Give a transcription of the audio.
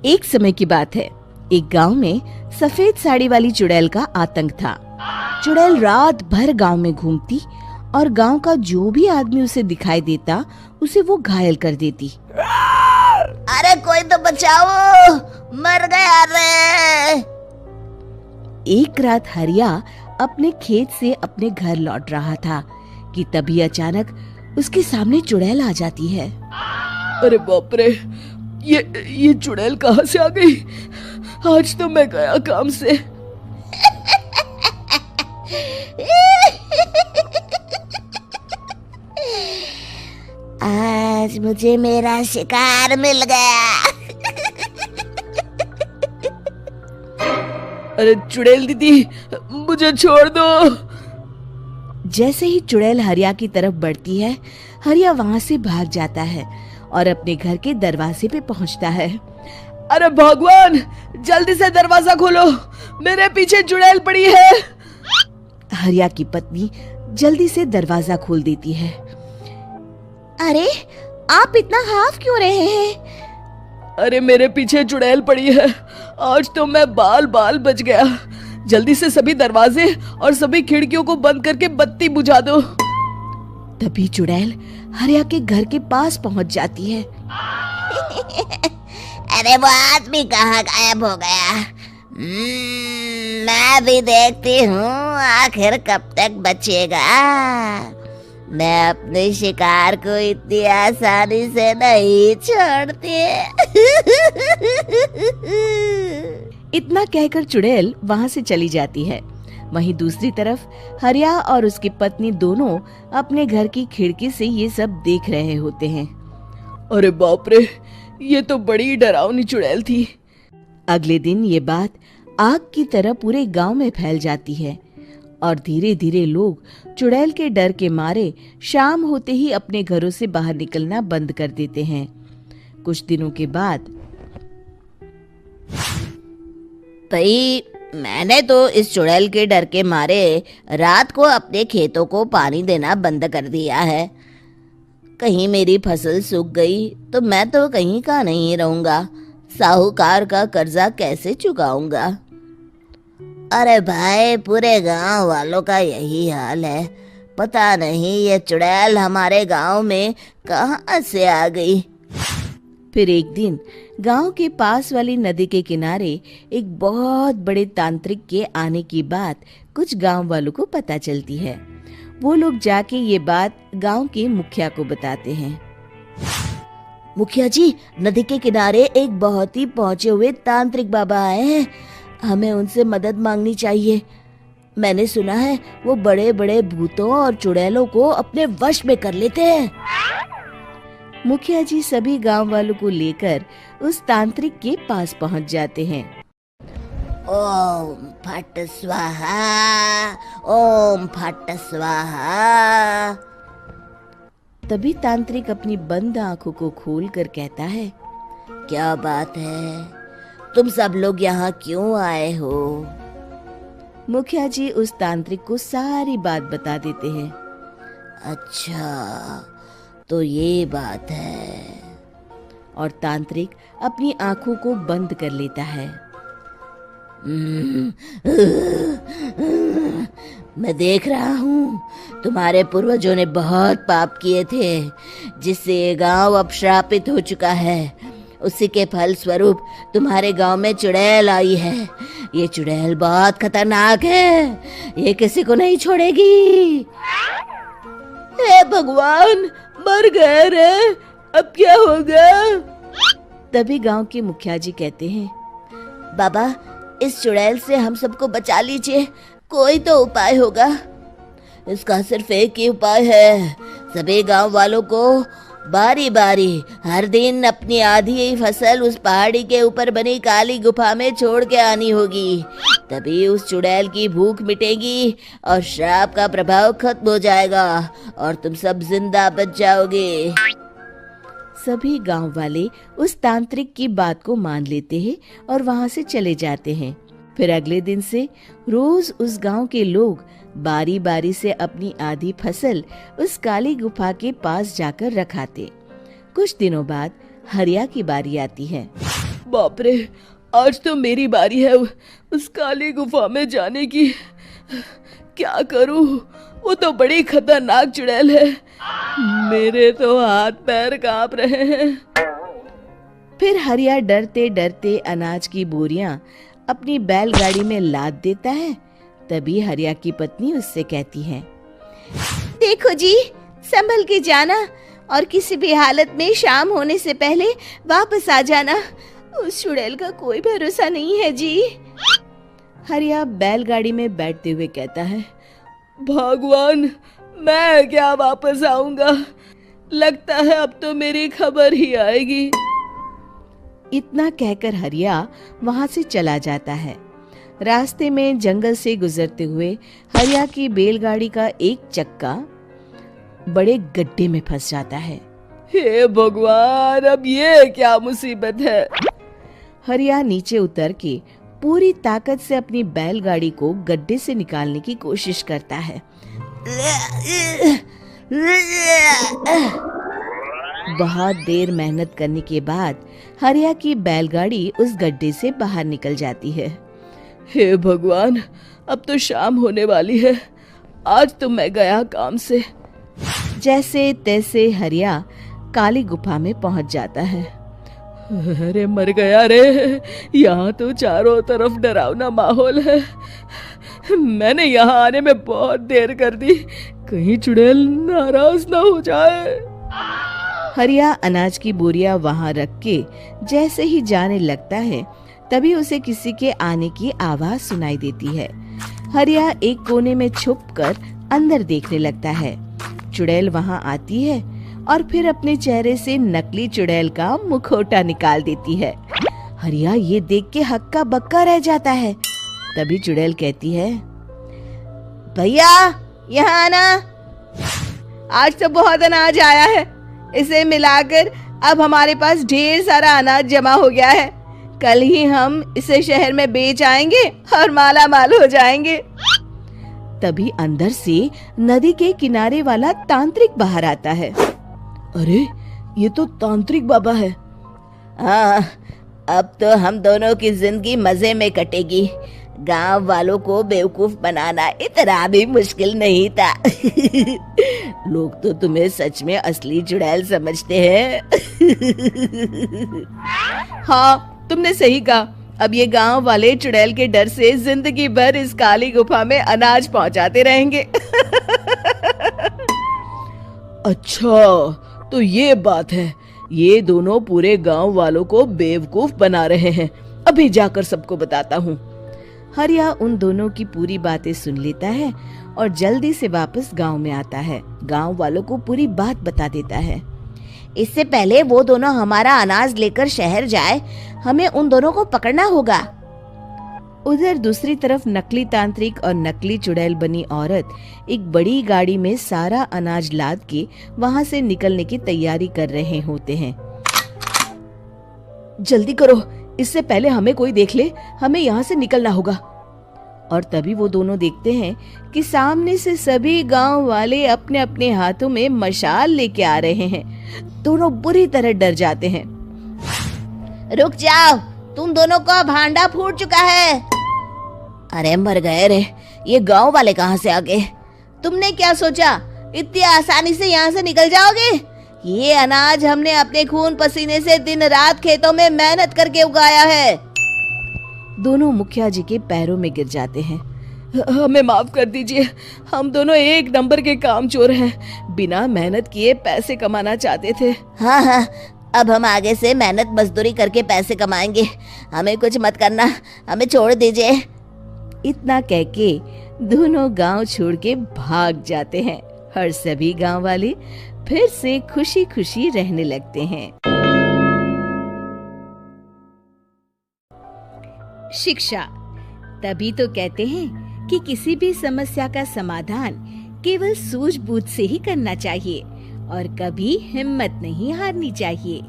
एक समय की बात है। एक गांव में सफेद साड़ी वाली चुड़ैल का आतंक था। चुड़ैल रात भर गांव में घूमती और गांव का जो भी आदमी उसे दिखाई देता उसे वो घायल कर देती। अरे कोई तो बचाओ, मर गया रे। एक रात हरिया अपने खेत से अपने घर लौट रहा था कि तभी अचानक उसके सामने चुड़ैल आ जाती है। अरे बाप रे, ये चुड़ैल कहाँ से आ गई? आज तो मैं गया काम से। आज मुझे मेरा शिकार मिल गया। अरे चुड़ैल दीदी, मुझे छोड़ दो। जैसे ही चुड़ैल हरिया की तरफ बढ़ती है, हरिया वहाँ से भाग जाता है और अपने घर के दरवाजे पे पहुँचता है। अरे भगवान, जल्दी से दरवाजा खोलो, मेरे पीछे चुड़ैल पड़ी है। हरिया की पत्नी जल्दी से दरवाजा खोल देती है। अरे आप इतना हाफ क्यों रहे हैं? अरे मेरे पीछे चुड़ैल पड़ी है, आज तो मैं बाल बाल बच गया। जल्दी से सभी दरवाजे और सभी खिड़कियों को बंद करके बत्ती बुझा दो। तभी चुड़ैल हरिया के घर के पास पहुंच जाती है। अरे वो आदमी कहाँ गायब हो गया? मैं भी देखती हूँ आखिर कब तक बचेगा। मैं अपने शिकार को इतनी आसानी से नहीं छोड़ती। इतना कहकर चुड़ैल वहां से चली जाती है। वहीं दूसरी तरफ हरिया और उसकी पत्नी दोनों अपने घर की खिड़की से ये सब देख रहे होते हैं। अरे बाप रे, ये तो बड़ी डरावनी चुड़ैल थी। अगले दिन ये बात आग की तरह पूरे गांव में फैल जाती है और धीरे धीरे लोग चुड़ैल के डर के मारे शाम होते ही अपने घरों से बाहर निकलना बंद कर देते हैं। कुछ दिनों के बाद भाई, मैंने तो इस चुड़ैल के डर के मारे रात को अपने खेतों को पानी देना बंद कर दिया है। कहीं मेरी फसल सूख गई तो मैं तो कहीं का नहीं रहूंगा। साहूकार का कर्जा कैसे चुकाऊंगा? अरे भाई, पूरे गांव वालों का यही हाल है। पता नहीं ये चुड़ैल हमारे गांव में कहां से आ गई। फिर एक दिन गांव के पास वाली नदी के किनारे एक बहुत बड़े तांत्रिक के आने की बात कुछ गांव वालों को पता चलती है। वो लोग जाके ये बात गांव के मुखिया को बताते हैं। मुखिया जी, नदी के किनारे एक बहुत ही पहुंचे हुए तांत्रिक बाबा आए हैं। हमें उनसे मदद मांगनी चाहिए। मैंने सुना है वो बड़े बड़े भूतों और चुड़ैलों को अपने वश में कर लेते हैं। मुखिया जी सभी गांव वालों को लेकर उस तांत्रिक के पास पहुंच जाते हैं। ओम फट स्वाहा, ओम फट स्वाहा। तभी तांत्रिक अपनी बंद आंखों को खोलकर कहता है, क्या बात है? तुम सब लोग यहाँ क्यों आए हो? मुखिया जी उस तांत्रिक को सारी बात बता देते हैं। अच्छा, तो ये बात है। और तांत्रिक अपनी आंखों को बंद कर लेता है। मैं देख रहा हूँ तुम्हारे पूर्वजों ने बहुत पाप किए थे, जिससे ये गांव अब श्रापित हो चुका है। उसी के फल स्वरूप तुम्हारे गांव में चुड़ैल आई है। ये चुड़ैल बहुत खतरनाक है, ये किसी को नहीं छोड़ेगी। हे भगवान, मर गए रे, अब क्या होगा? तभी गांव के मुखिया जी कहते हैं, बाबा, इस चुड़ैल से हम सबको बचा लीजिए। कोई तो उपाय होगा। इसका सिर्फ एक ही उपाय है। सभी गांव वालों को बारी बारी हर दिन अपनी आधी फसल उस पहाड़ी के ऊपर बनी काली गुफा में छोड़ के आनी होगी। तभी उस चुड़ैल की भूख मिटेगी और श्राप का प्रभाव खत्म हो जाएगा और तुम सब जिंदा बच जाओगे। सभी गांव वाले उस तांत्रिक की बात को मान लेते हैं और वहां से चले जाते हैं। फिर अगले दिन से रोज उस गांव के लोग बारी बारी से अपनी आधी फसल उस काली गुफा के पास जाकर रखाते। कुछ दिनों बाद हरिया की बारी आती है। बाप रे, आज तो मेरी बारी है उस काली गुफा में जाने की। क्या करूं? वो तो बड़ी खतरनाक चुड़ैल है। मेरे तो हाथ पैर कांप रहे हैं। फिर हरिया डरते डरते अनाज की बोरियां अपनी बैलगाड़ी में लाद देता है। तभी हरिया की पत्नी उससे कहती है, देखो जी, संभल के जाना और किसी भी हालत में शाम होने से पहले वापस आ जाना। उस चुड़ैल का कोई भरोसा नहीं है जी। हरिया बैलगाड़ी में बैठते हुए कहता है, भगवान, मैं क्या वापस आऊंगा? लगता है अब तो मेरी खबर ही आएगी। इतना कहकर हरिया वहां से चला जाता है। रास्ते में जंगल से गुजरते हुए हरिया की बैलगाड़ी का एक चक्का बड़े गड्ढे में फंस जाता है। हे भगवान, अब ये क्या मुसीबत है? हरिया नीचे उतर के पूरी ताकत से अपनी बैलगाड़ी को गड्ढे से निकालने की कोशिश करता है। बहुत देर मेहनत करने के बाद हरिया की बैलगाड़ी उस गड्ढे से बाहर निकल जाती है। हे भगवान, अब तो शाम होने वाली है। आज तो मैं गया काम से। जैसे तैसे हरिया काली गुफा में पहुंच जाता है। अरे मर गया रे, यहाँ तो चारों तरफ डरावना माहौल है। मैंने यहाँ आने में बहुत देर कर दी, कहीं चुड़ैल नाराज ना हो जाए। हरिया अनाज की बोरियां वहां रख के जैसे ही जाने लगता है, तभी उसे किसी के आने की आवाज सुनाई देती है। हरिया एक कोने में छुपकर अंदर देखने लगता है। चुड़ैल वहां आती है और फिर अपने चेहरे से नकली चुड़ैल का मुखौटा निकाल देती है। हरिया ये देख के हक्का बक्का रह जाता है। तभी चुड़ैल कहती है, भैया यहाँ आना। आज तो बहुत अनाज आया है, इसे मिलाकर अब हमारे पास ढेर सारा अनाज जमा हो गया है। कल ही हम इसे शहर में बेच आएंगे और माला माल हो जाएंगे। तभी अंदर से नदी के किनारे वाला तांत्रिक बाहर आता है। अरे, ये तो तांत्रिक बाबा है। हाँ, अब तो हम दोनों की जिंदगी मजे में कटेगी। गांव वालों को बेवकूफ बनाना इतना भी मुश्किल नहीं था। लोग तो तुम्हें सच में असली चुड़ैल समझते हैं। हाँ, तुमने सही कहा। अब ये गांव वाले चुड़ैल के डर से जिंदगी भर इस काली गुफा में अनाज पहुंचाते रहेंगे। अच्छा, तो ये बात है। ये दोनों पूरे गांव वालों को बेवकूफ बना रहे हैं। अभी जाकर सबको बताता हूँ। हरिया उन दोनों की पूरी बातें सुन लेता है और जल्दी से वापस गांव में आता है। गांव वालों को पूरी बात बता देता है। इससे पहले वो दोनों हमारा अनाज लेकर शहर जाए, हमें उन दोनों को पकड़ना होगा। उधर दूसरी तरफ नकली तांत्रिक और नकली चुड़ैल बनी औरत एक बड़ी गाड़ी में सारा अनाज लाद के वहां से निकलने की तैयारी कर रहे होते हैं। जल्दी करो, इससे पहले हमें कोई देख ले। हमें यहाँ से निकलना होगा। और तभी वो दोनों देखते हैं कि सामने से सभी गांव वाले अपने अपने हाथों में मशाल लेके आ रहे हैं। दोनों बुरी तरह डर जाते हैं। रुक जाओ, तुम दोनों का भांडा फूट चुका है। अरे मर गए रे, ये गांव वाले कहाँ से आ गए? तुमने क्या सोचा इतनी आसानी से यहाँ से निकल जाओगे? ये अनाज हमने अपने खून पसीने से दिन रात खेतों में मेहनत करके उगाया है। दोनों मुखिया जी के पैरों में गिर जाते हैं। हमें माफ कर दीजिए, हम दोनों एक नंबर के कामचोर हैं। बिना मेहनत किए पैसे कमाना चाहते थे। हाँ हाँ, अब हम आगे से मेहनत मजदूरी करके पैसे कमाएंगे। हमें कुछ मत करना, हमें छोड़ दीजिए। इतना कह के दोनों गांव छोड़ के भाग जाते हैं और सभी गांव वाले फिर से खुशी खुशी रहने लगते हैं। शिक्षा, तभी तो कहते हैं कि किसी भी समस्या का समाधान केवल सूझबूझ से ही करना चाहिए और कभी हिम्मत नहीं हारनी चाहिए।